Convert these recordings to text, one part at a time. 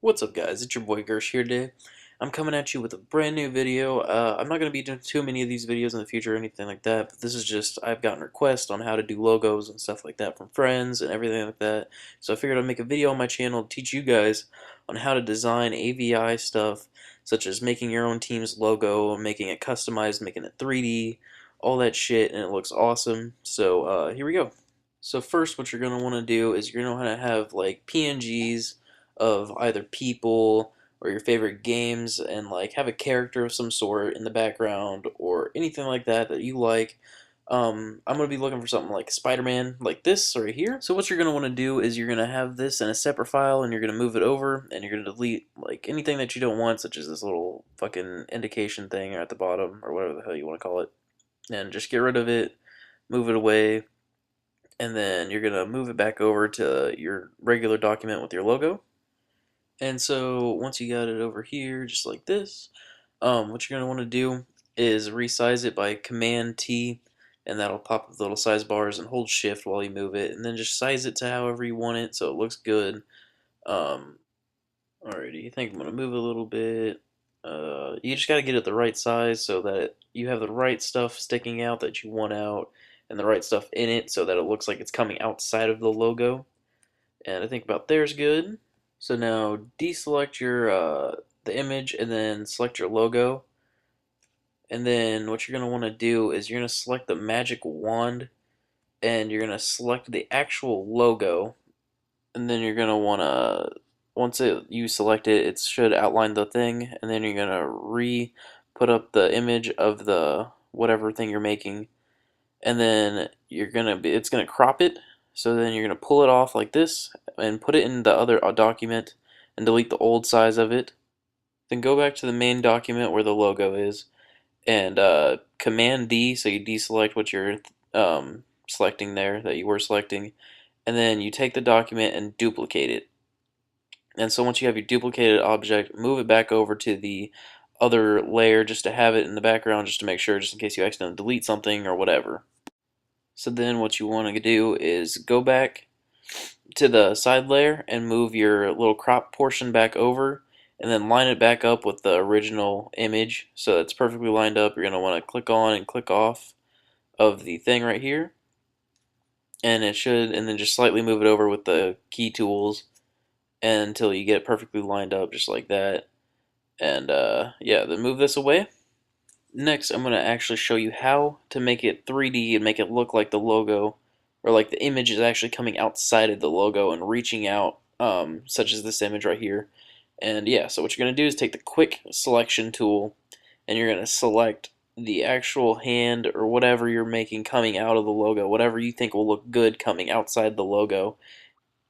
What's up, guys? It's your boy Gersh here today. I'm coming at you with a brand new video. I'm not going to be doing too many of these videos in the future or anything like that, but this is just, I've gotten requests on how to do logos and stuff like that from friends and everything like that. So I figured I'd make a video on my channel to teach you guys on how to design AVI stuff, such as making your own team's logo, making it customized, making it 3D, all that shit, and it looks awesome. So here we go. So first, what you're going to want to do is you're going to want to have like PNGs of either people or your favorite games, and like have a character of some sort in the background or anything like that that you like. I'm going to be looking for something like Spider-Man, like this right here. So what you're going to want to do is you're going to have this in a separate file, and you're going to move it over, and you're going to delete like anything that you don't want, such as this little fucking indication thing at the bottom, or whatever the hell you want to call it. And just get rid of it, move it away, and then you're going to move it back over to your regular document with your logo. And so once you got it over here, just like this, what you're going to want to do is resize it by Command T, and that'll pop up the little size bars, and hold Shift while you move it, and then just size it to however you want it so it looks good. Um, Alrighty, I think I'm going to move a little bit. You just got to get it the right size so that you have the right stuff sticking out that you want out, and the right stuff in it so that it looks like it's coming outside of the logo. And I think about there's good. So now deselect your the image and then select your logo. And then what you're going to want to do is you're going to select the magic wand, and you're going to select the actual logo. And then you're going to want to, once you select it, it should outline the thing. And then you're going to put up the image of the whatever thing you're making. And then it's going to crop it. So then you're going to pull it off like this and put it in the other document and delete the old size of it. Then go back to the main document where the logo is, and Command D, so you deselect what you're selecting there that you were selecting, and then you take the document and duplicate it. And so once you have your duplicated object, move it back over to the other layer just to have it in the background, just to make sure, just in case you accidentally delete something or whatever. So then what you want to do is go back to the side layer and move your little crop portion back over, and then line it back up with the original image so it's perfectly lined up. You're going to want to click on and click off of the thing right here, and then just slightly move it over with the key tools until you get it perfectly lined up just like that. And yeah, then move this away. Next, I'm going to actually show you how to make it 3D and make it look like the logo, or like the image is actually coming outside of the logo and reaching out, such as this image right here. And yeah, so what you're going to do is take the quick selection tool, and you're going to select the actual hand or whatever you're making coming out of the logo, whatever you think will look good coming outside the logo.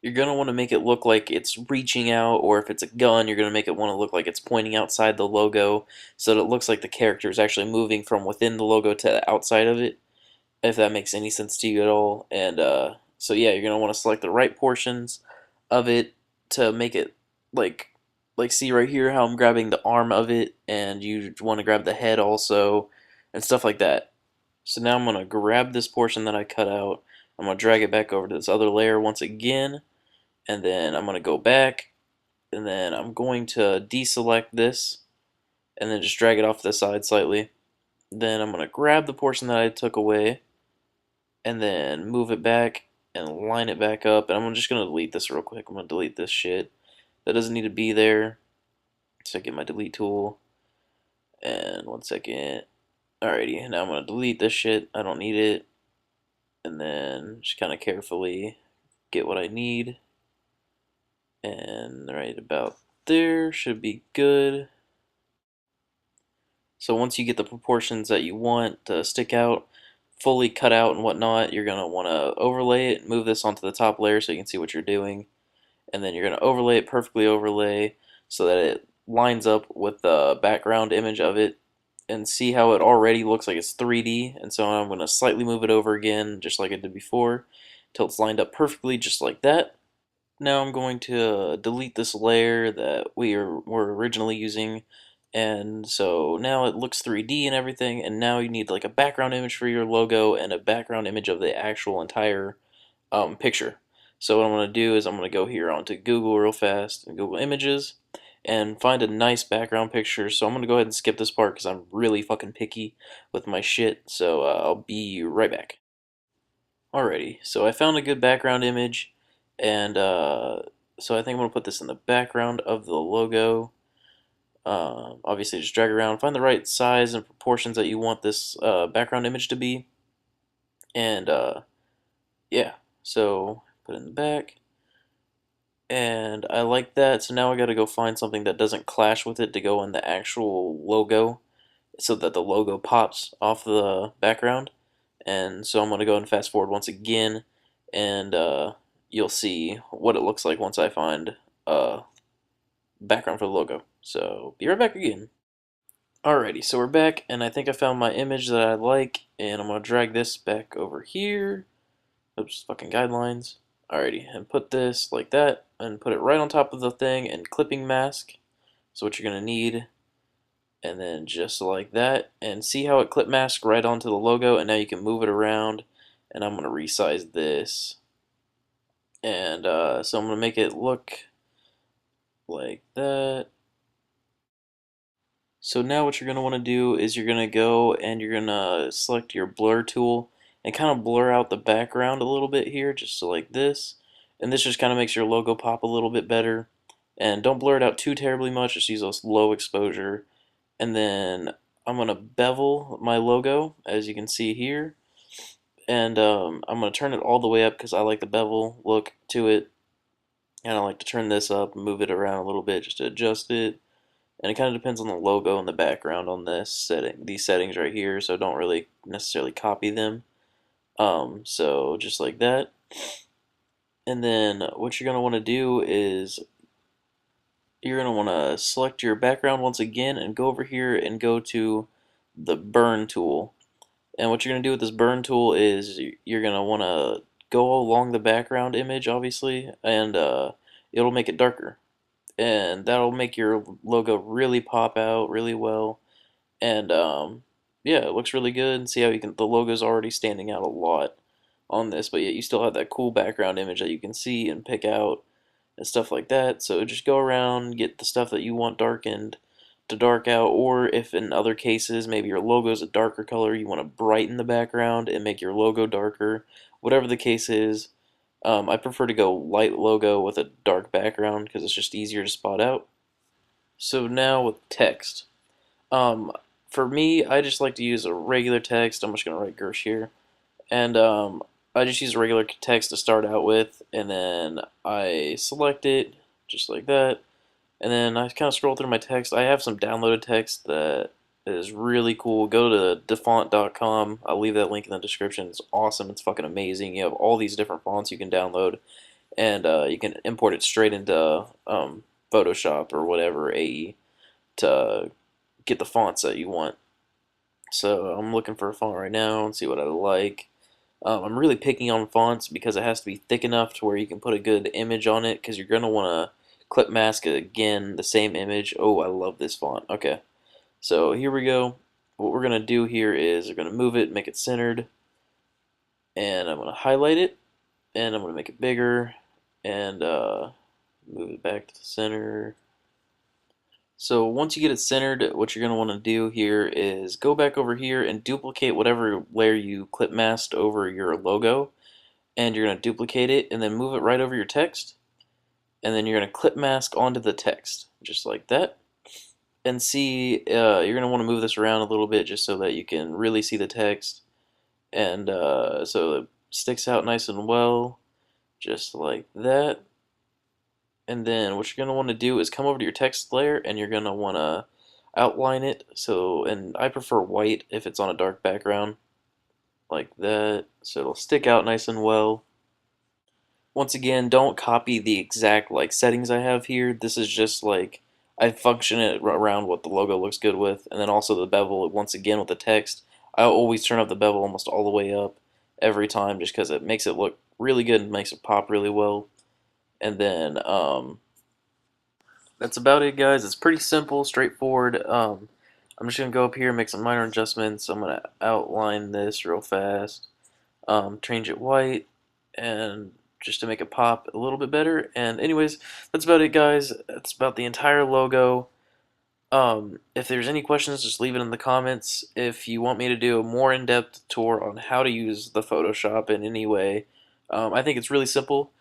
You're going to want to make it look like it's reaching out, or if it's a gun, you're going to make it want to look like it's pointing outside the logo so that it looks like the character is actually moving from within the logo to the outside of it, if that makes any sense to you at all. And so yeah, you're going to want to select the right portions of it to make it like see right here how I'm grabbing the arm of it, and you want to grab the head also, and stuff like that. So now I'm going to grab this portion that I cut out, I'm going to drag it back over to this other layer once again, and then I'm going to go back, and then I'm going to deselect this, and then just drag it off to the side slightly. Then I'm going to grab the portion that I took away, and then move it back and line it back up. And I'm just going to delete this real quick. I'm going to delete this shit. That doesn't need to be there. So I get my delete tool. And 1 second. Alrighty, now I'm going to delete this shit. I don't need it. And then just kind of carefully get what I need. And right about there should be good. So once you get the proportions that you want to stick out, fully cut out and whatnot, you're going to want to overlay it, move this onto the top layer so you can see what you're doing, and then you're going to overlay it, perfectly overlay, so that it lines up with the background image of it, and see how it already looks like it's 3D. And so I'm going to slightly move it over again, just like I did before, until it's lined up perfectly, just like that. Now I'm going to delete this layer that were originally using, and so now it looks 3D and everything, and now you need like a background image for your logo and a background image of the actual entire picture. So what I'm going to do is I'm going to go here onto Google real fast and Google Images and find a nice background picture. So I'm going to go ahead and skip this part because I'm really fucking picky with my shit. So I'll be right back. Alrighty, so I found a good background image, and so I think I'm going to put this in the background of the logo. Obviously, just drag around, find the right size and proportions that you want this background image to be, and yeah, so put it in the back, and I like that. So now I got to go find something that doesn't clash with it to go in the actual logo, so that the logo pops off the background. And so I'm going to go and fast forward once again, and you'll see what it looks like once I find a background for the logo. So be right back again. Alrighty, so we're back, and I think I found my image that I like, and I'm going to drag this back over here. Oops, fucking guidelines. Alrighty, and put this like that, and put it right on top of the thing, and clipping mask. So what you're going to need, and then just like that, and see how it clip masked right onto the logo, and now you can move it around, and I'm going to resize this. And so I'm going to make it look like that. So now what you're going to want to do is you're going to go and you're going to select your blur tool and kind of blur out the background a little bit here, just so like this. And this just kind of makes your logo pop a little bit better. And don't blur it out too terribly much, just use a low exposure. And then I'm going to bevel my logo, as you can see here. And I'm going to turn it all the way up because I like the bevel look to it. And I like to turn this up and move it around a little bit just to adjust it. And it kind of depends on the logo and the background on this setting, these settings right here, so don't really necessarily copy them. So just like that. And then what you're going to want to do is you're going to want to select your background once again and go over here and go to the burn tool. And what you're going to do with this burn tool is you're going to want to go along the background image, obviously, and it'll make it darker. And that'll make your logo really pop out really well. And yeah, it looks really good. See how you can, the logo's already standing out a lot on this, but yet you still have that cool background image that you can see and pick out and stuff like that. So just go around, get the stuff that you want darkened to dark out, or if in other cases maybe your logo is a darker color, you want to brighten the background and make your logo darker. Whatever the case is, I prefer to go light logo with a dark background because it's just easier to spot out. So now with text. Um, for me, I just like to use a regular text. I'm just going to write Gersh here. And I just use a regular text to start out with, and then I select it just like that. And then I kind of scroll through my text. I have some downloaded text that is really cool. Go to defont.com. I'll leave that link in the description. It's awesome. It's fucking amazing. You have all these different fonts you can download, and you can import it straight into Photoshop or whatever AE to get the fonts that you want. So I'm looking for a font right now and see what I like. I'm really picking on fonts because it has to be thick enough to where you can put a good image on it, because you're going to want to clip mask again the same image. Oh, I love this font. Okay, so here we go. What we're going to do here is we're going to move it, make it centered, and I'm going to highlight it, and I'm going to make it bigger, and move it back to the center. So once you get it centered, what you're going to want to do here is go back over here and duplicate whatever layer you clip masked over your logo, and you're going to duplicate it and then move it right over your text, and then you're going to clip mask onto the text just like that. And see, you're going to want to move this around a little bit just so that you can really see the text, and so it sticks out nice and well just like that. And then what you're going to want to do is come over to your text layer, and you're going to want to outline it. So, and I prefer white if it's on a dark background, like that, so it'll stick out nice and well. Once again, don't copy the exact like settings I have here. This is just like I function it around what the logo looks good with, and then also the bevel. Once again with the text, I always turn up the bevel almost all the way up every time, just because it makes it look really good and makes it pop really well. And then that's about it, guys. It's pretty simple, straightforward. I'm just gonna go up here and make some minor adjustments. I'm gonna outline this real fast, change it white, and just to make it pop a little bit better. And anyways, that's about it, guys. That's about the entire logo. If there's any questions, just leave it in the comments. If you want me to do a more in-depth tour on how to use the Photoshop in any way, I think it's really simple.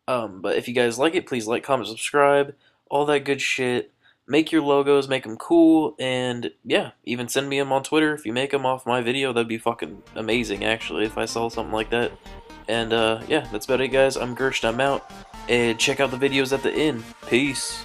But if you guys like it, please like, comment, subscribe, all that good shit. Make your logos, make them cool, and yeah, even send me them on Twitter. If you make them off my video, that'd be fucking amazing, actually, if I saw something like that. And yeah, that's about it, guys. I'm Gersh, I'm out, and check out the videos at the end. Peace.